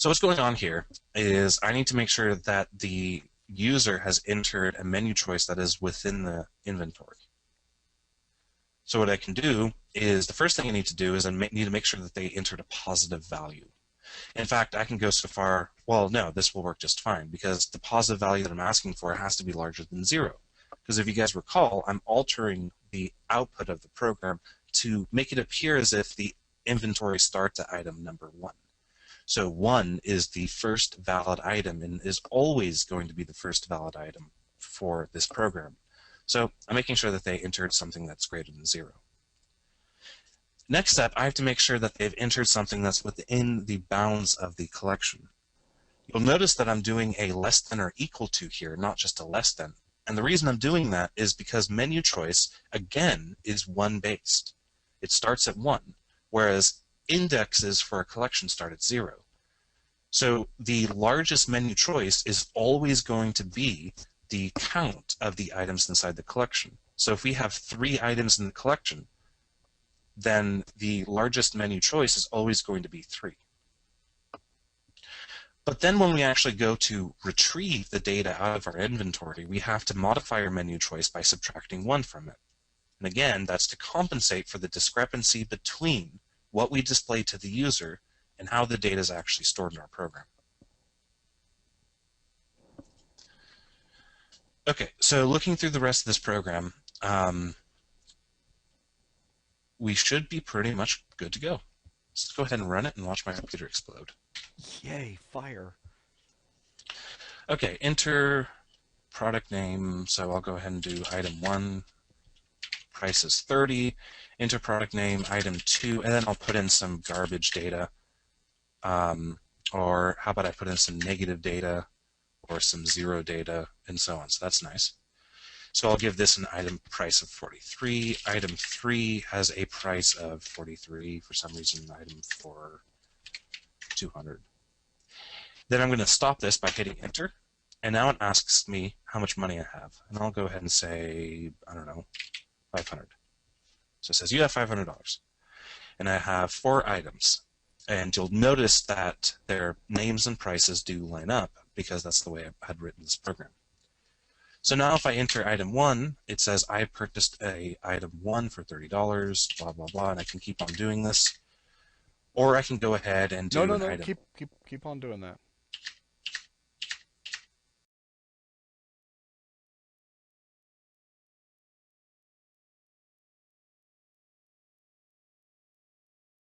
So what's going on here is I need to make sure that the user has entered a menu choice that is within the inventory. So what I can do is the first thing I need to do is need to make sure that they entered a positive value. In fact, I can go so far, well, no, this will work just fine because the positive value that I'm asking for has to be larger than 0. Because if you guys recall, I'm altering the output of the program to make it appear as if the inventory starts at item number 1. So 1 is the first valid item and is always going to be the first valid item for this program. So I'm making sure that they entered something that's greater than 0. Next step, I have to make sure that they've entered something that's within the bounds of the collection. You'll notice that I'm doing a less than or equal to here, not just a less than. And the reason I'm doing that is because menu choice, again, is 1 based. It starts at 1, whereas indexes for a collection start at 0. So the largest menu choice is always going to be the count of the items inside the collection. So if we have 3 items in the collection, then the largest menu choice is always going to be 3. But then when we actually go to retrieve the data out of our inventory, we have to modify our menu choice by subtracting 1 from it. And again, that's to compensate for the discrepancy between what we display to the user and how the data is actually stored in our program. Okay, so looking through the rest of this program, we should be pretty much good to go. Let's go ahead and run it and watch my computer explode. Yay, fire. Okay, enter product name, so I'll go ahead and do item 1, price is 30, enter product name, item 2, and then I'll put in some garbage data, or how about I put in some negative data, or some 0 data, and so on, so that's nice. So I'll give this an item price of 43, item 3 has a price of 43, for some reason item 4, 200. Then I'm going to stop this by hitting enter, and now it asks me how much money I have. And I'll go ahead and say, I don't know, 500. So it says you have $500. And I have 4 items. And you'll notice that their names and prices do line up because that's the way I had written this program. So now if I enter item 1, it says I purchased a item 1 for $30, blah, blah, blah, and I can keep on doing this. Or I can go ahead and do No, no, an no. item. Keep on doing that.